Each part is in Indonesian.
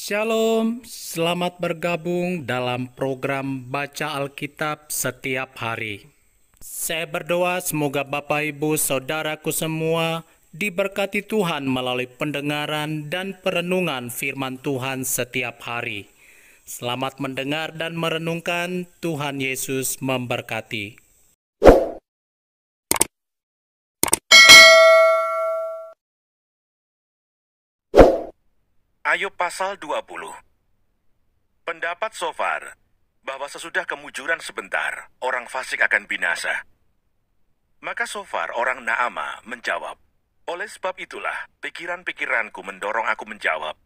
Shalom, selamat bergabung dalam program Baca Alkitab setiap hari. Saya berdoa semoga Bapak Ibu Saudaraku semua diberkati Tuhan melalui pendengaran dan perenungan firman Tuhan setiap hari. Selamat mendengar dan merenungkan. Tuhan Yesus memberkati. Ayub pasal 20. Pendapat Sofar bahwa sesudah kemujuran sebentar, orang fasik akan binasa. Maka Sofar orang Naama menjawab, oleh sebab itulah pikiran-pikiranku mendorong aku menjawab,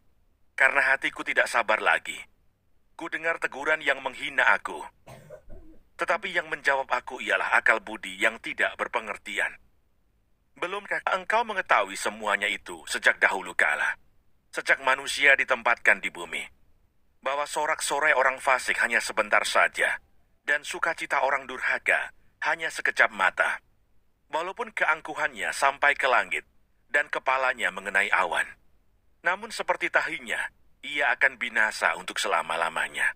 karena hatiku tidak sabar lagi. Ku dengar teguran yang menghina aku, tetapi yang menjawab aku ialah akal budi yang tidak berpengertian. Belumkah engkau mengetahui semuanya itu sejak dahulu kala? Sejak manusia ditempatkan di bumi, bahwa sorak-sorai orang fasik hanya sebentar saja, dan sukacita orang durhaka hanya sekejap mata. Walaupun keangkuhannya sampai ke langit, dan kepalanya mengenai awan. Namun seperti tahinya, ia akan binasa untuk selama-lamanya.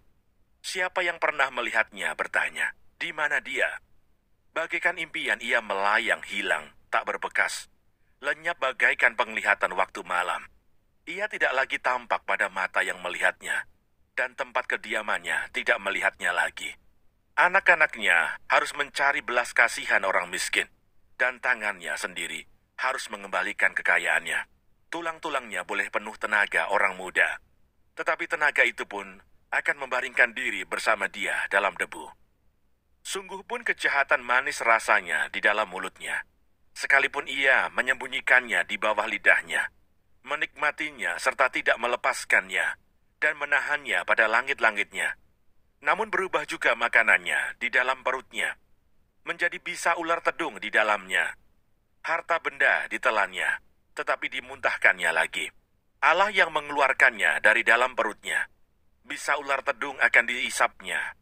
Siapa yang pernah melihatnya bertanya, di mana dia? Bagaikan impian ia melayang hilang, tak berbekas, lenyap bagaikan penglihatan waktu malam. Ia tidak lagi tampak pada mata yang melihatnya, dan tempat kediamannya tidak melihatnya lagi. Anak-anaknya harus mencari belas kasihan orang miskin, dan tangannya sendiri harus mengembalikan kekayaannya. Tulang-tulangnya boleh penuh tenaga orang muda, tetapi tenaga itu pun akan membaringkan diri bersama dia dalam debu. Sungguh pun kejahatan manis rasanya di dalam mulutnya, sekalipun ia menyembunyikannya di bawah lidahnya. Menikmatinya serta tidak melepaskannya, dan menahannya pada langit-langitnya. Namun berubah juga makanannya di dalam perutnya, menjadi bisa ular tedung di dalamnya. Harta benda ditelannya, tetapi dimuntahkannya lagi. Allah yang mengeluarkannya dari dalam perutnya, bisa ular tedung akan diisapnya.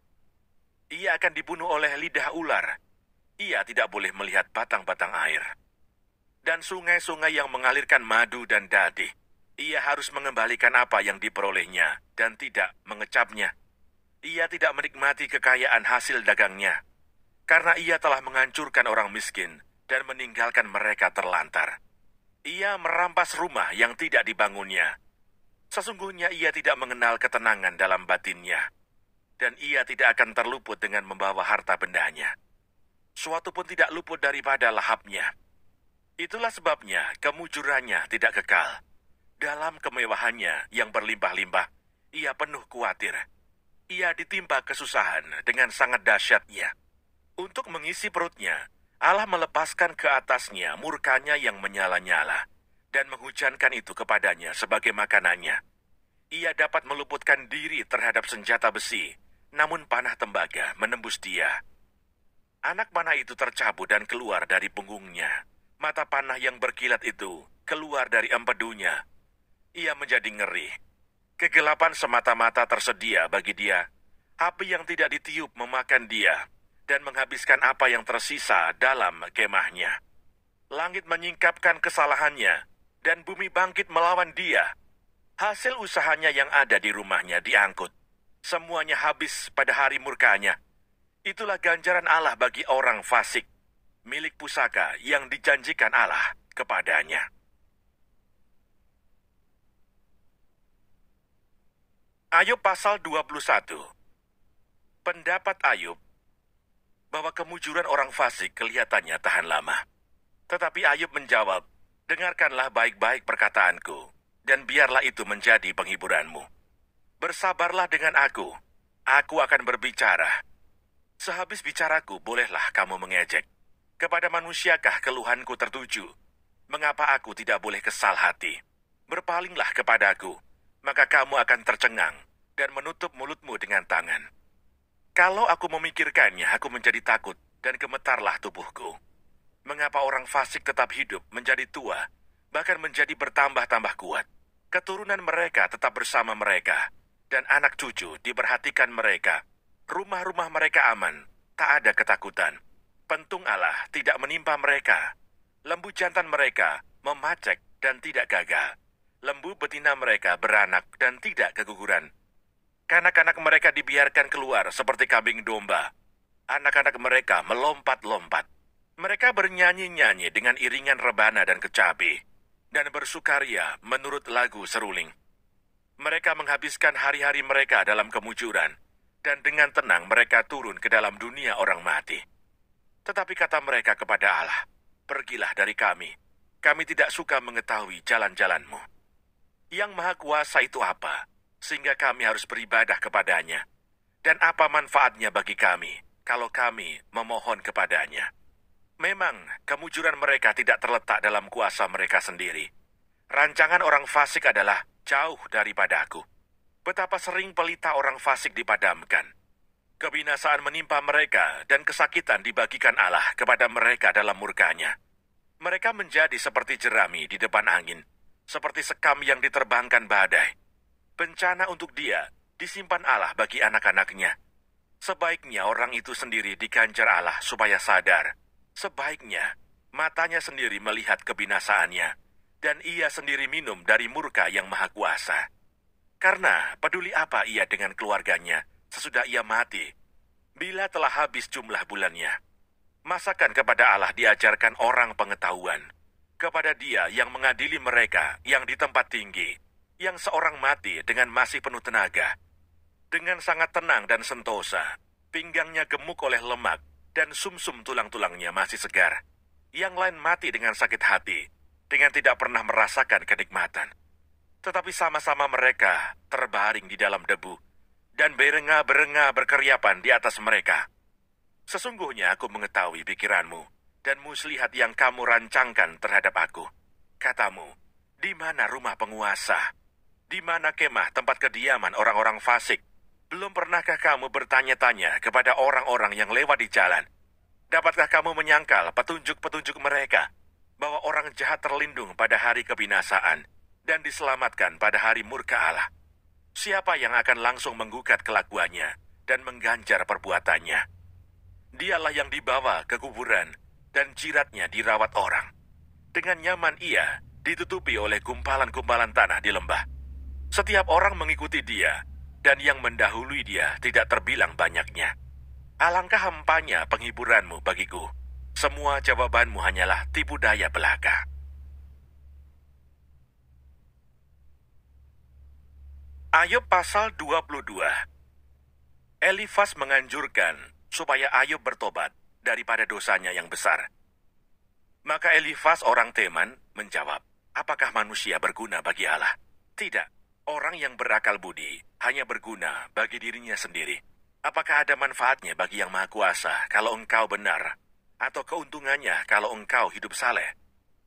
Ia akan dibunuh oleh lidah ular. Ia tidak boleh melihat batang-batang air. Dan sungai-sungai yang mengalirkan madu dan dadi, ia harus mengembalikan apa yang diperolehnya dan tidak mengecapnya. Ia tidak menikmati kekayaan hasil dagangnya, karena ia telah menghancurkan orang miskin dan meninggalkan mereka terlantar. Ia merampas rumah yang tidak dibangunnya. Sesungguhnya ia tidak mengenal ketenangan dalam batinnya, dan ia tidak akan terluput dengan membawa harta bendanya. Suatu pun tidak luput daripada lahapnya. Itulah sebabnya kemujurannya tidak kekal. Dalam kemewahannya yang berlimpah-limpah, ia penuh khawatir. Ia ditimpa kesusahan dengan sangat dahsyatnya. Untuk mengisi perutnya, Allah melepaskan ke atasnya murkanya yang menyala-nyala, dan menghujankan itu kepadanya sebagai makanannya. Ia dapat meluputkan diri terhadap senjata besi, namun panah tembaga menembus dia. Anak panah itu tercabut dan keluar dari punggungnya. Mata panah yang berkilat itu keluar dari empedunya. Ia menjadi ngeri. Kegelapan semata-mata tersedia bagi dia. Api yang tidak ditiup memakan dia dan menghabiskan apa yang tersisa dalam kemahnya. Langit menyingkapkan kesalahannya dan bumi bangkit melawan dia. Hasil usahanya yang ada di rumahnya diangkut. Semuanya habis pada hari murkanya. Itulah ganjaran Allah bagi orang fasik, milik pusaka yang dijanjikan Allah kepadanya. Ayub pasal 21. Pendapat Ayub bahwa kemujuran orang fasik kelihatannya tahan lama. Tetapi Ayub menjawab, dengarkanlah baik-baik perkataanku, dan biarlah itu menjadi penghiburanmu. Bersabarlah dengan aku akan berbicara. Sehabis bicaraku, bolehlah kamu mengejek. Kepada manusiakah keluhanku tertuju? Mengapa aku tidak boleh kesal hati? Berpalinglah kepadaku, maka kamu akan tercengang dan menutup mulutmu dengan tangan. Kalau aku memikirkannya, aku menjadi takut dan gemetarlah tubuhku. Mengapa orang fasik tetap hidup menjadi tua, bahkan menjadi bertambah-tambah kuat? Keturunan mereka tetap bersama mereka, dan anak cucu diperhatikan mereka. Rumah-rumah mereka aman, tak ada ketakutan. Pentung Allah tidak menimpa mereka. Lembu jantan mereka memacek dan tidak gagal. lembu betina mereka beranak dan tidak keguguran. Kanak-kanak mereka dibiarkan keluar seperti kambing domba. Anak-anak mereka melompat-lompat. Mereka bernyanyi-nyanyi dengan iringan rebana dan kecapi, dan bersukaria menurut lagu seruling. Mereka menghabiskan hari-hari mereka dalam kemujuran, dan dengan tenang mereka turun ke dalam dunia orang mati. Tetapi kata mereka kepada Allah, "Pergilah dari kami. Kami tidak suka mengetahui jalan-jalan-Mu." Yang Maha Kuasa itu apa, sehingga kami harus beribadah kepadanya? Dan apa manfaatnya bagi kami kalau kami memohon kepadanya? Memang, kemujuran mereka tidak terletak dalam kuasa mereka sendiri. Rancangan orang fasik adalah jauh daripadaku. Betapa sering pelita orang fasik dipadamkan. Kebinasaan menimpa mereka dan kesakitan dibagikan Allah kepada mereka dalam murkanya. Mereka menjadi seperti jerami di depan angin, seperti sekam yang diterbangkan badai. Bencana untuk dia disimpan Allah bagi anak-anaknya. Sebaiknya orang itu sendiri diganjar Allah supaya sadar. Sebaiknya matanya sendiri melihat kebinasaannya, dan ia sendiri minum dari murka yang maha kuasa. Karena peduli apa ia dengan keluarganya sesudah ia mati, bila telah habis jumlah bulannya. Masakan kepada Allah diajarkan orang pengetahuan, kepada Dia yang mengadili mereka yang di tempat tinggi, yang seorang mati dengan masih penuh tenaga. Dengan sangat tenang dan sentosa, pinggangnya gemuk oleh lemak, dan sumsum tulang-tulangnya masih segar. Yang lain mati dengan sakit hati, dengan tidak pernah merasakan kenikmatan. Tetapi sama-sama mereka terbaring di dalam debu, dan berenga-berenga berkeriapan di atas mereka. Sesungguhnya aku mengetahui pikiranmu, dan muslihat yang kamu rancangkan terhadap aku. Katamu, di mana rumah penguasa? Di mana kemah tempat kediaman orang-orang fasik? Belum pernahkah kamu bertanya-tanya kepada orang-orang yang lewat di jalan? Dapatkah kamu menyangkal petunjuk-petunjuk mereka, bahwa orang jahat terlindung pada hari kebinasaan dan diselamatkan pada hari murka Allah? Siapa yang akan langsung menggugat kelakuannya dan mengganjar perbuatannya? Dialah yang dibawa ke kuburan dan jiratnya dirawat orang. Dengan nyaman ia ditutupi oleh gumpalan-gumpalan tanah di lembah. Setiap orang mengikuti dia, dan yang mendahului dia tidak terbilang banyaknya. Alangkah hampanya penghiburanmu bagiku. Semua jawabanmu hanyalah tipu daya belaka. Ayub pasal 22. Elifas menganjurkan supaya Ayub bertobat daripada dosanya yang besar. Maka Elifas orang Teman menjawab, "Apakah manusia berguna bagi Allah? Tidak. Orang yang berakal budi hanya berguna bagi dirinya sendiri. Apakah ada manfaatnya bagi Yang Maha Kuasa kalau engkau benar, atau keuntungannya kalau engkau hidup saleh?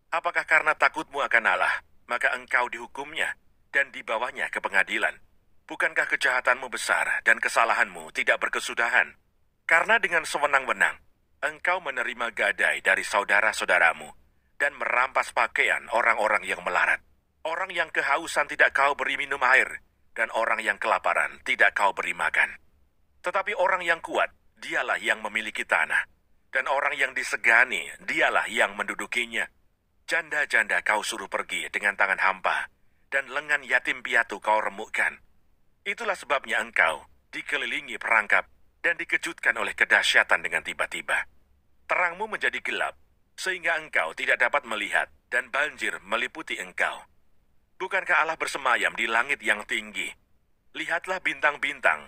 Apakah karena takutmu akan Allah, maka engkau dihukumnya dan dibawanya ke pengadilan? Bukankah kejahatanmu besar dan kesalahanmu tidak berkesudahan? Karena dengan sewenang-wenang, engkau menerima gadai dari saudara-saudaramu dan merampas pakaian orang-orang yang melarat. Orang yang kehausan tidak kau beri minum air, dan orang yang kelaparan tidak kau beri makan. Tetapi orang yang kuat, dialah yang memiliki tanah, dan orang yang disegani, dialah yang mendudukinya. Janda-janda kau suruh pergi dengan tangan hampa, dan lengan yatim piatu kau remukkan. Itulah sebabnya engkau dikelilingi perangkap, dan dikejutkan oleh kedahsyatan dengan tiba-tiba. Terangmu menjadi gelap, sehingga engkau tidak dapat melihat, dan banjir meliputi engkau. Bukankah Allah bersemayam di langit yang tinggi? Lihatlah bintang-bintang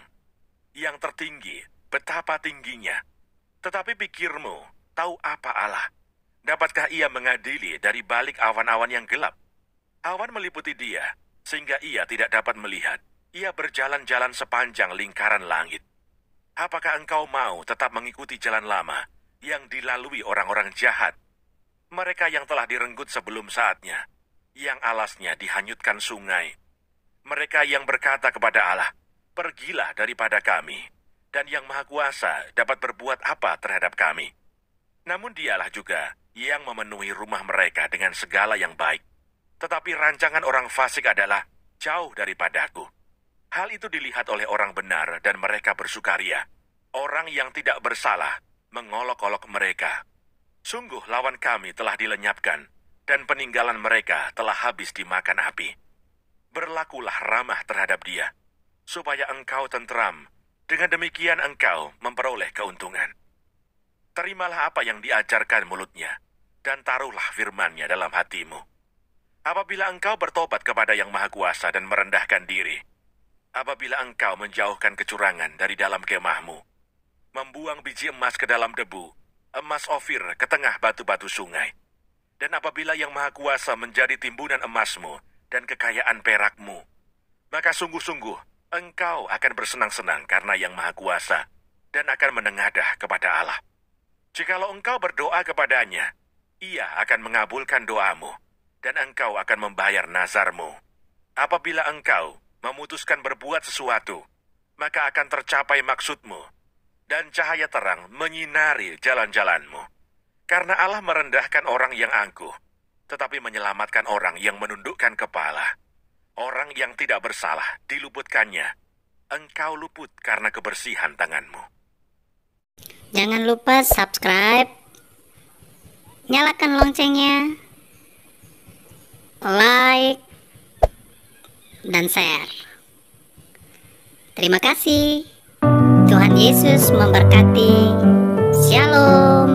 yang tertinggi, betapa tingginya. Tetapi pikirmu, tahu apa Allah? Dapatkah ia mengadili dari balik awan-awan yang gelap? Awan meliputi dia, sehingga ia tidak dapat melihat. Ia berjalan-jalan sepanjang lingkaran langit. Apakah engkau mau tetap mengikuti jalan lama yang dilalui orang-orang jahat? Mereka yang telah direnggut sebelum saatnya, yang alasnya dihanyutkan sungai. Mereka yang berkata kepada Allah, "Pergilah daripada kami," dan Yang Maha Kuasa dapat berbuat apa terhadap kami? Namun dialah juga yang memenuhi rumah mereka dengan segala yang baik. Tetapi rancangan orang fasik adalah jauh daripadaku. Hal itu dilihat oleh orang benar dan mereka bersukaria. Orang yang tidak bersalah mengolok-olok mereka. Sungguh lawan kami telah dilenyapkan, dan peninggalan mereka telah habis dimakan api. berlakulah ramah terhadap dia, supaya engkau tentram. Dengan demikian engkau memperoleh keuntungan. Terimalah apa yang diajarkan mulutnya, dan taruhlah firman-Nya dalam hatimu. Apabila engkau bertobat kepada Yang Maha Kuasa dan merendahkan diri, apabila engkau menjauhkan kecurangan dari dalam kemahmu, membuang biji emas ke dalam debu, emas Ofir ke tengah batu-batu sungai, dan apabila Yang Maha Kuasa menjadi timbunan emasmu dan kekayaan perakmu, maka sungguh-sungguh engkau akan bersenang-senang karena Yang Maha Kuasa dan akan menengadah kepada Allah. Jikalau engkau berdoa kepadanya, Ia akan mengabulkan doamu dan engkau akan membayar nazarmu. Apabila engkau memutuskan berbuat sesuatu, maka akan tercapai maksudmu dan cahaya terang menyinari jalan-jalanmu. Karena Allah merendahkan orang yang angkuh, tetapi menyelamatkan orang yang menundukkan kepala. Orang yang tidak bersalah diluputkannya. Engkau luput karena kebersihan tanganmu. Jangan lupa subscribe, nyalakan loncengnya, like, dan share. Terima kasih. Tuhan Yesus memberkati. Shalom.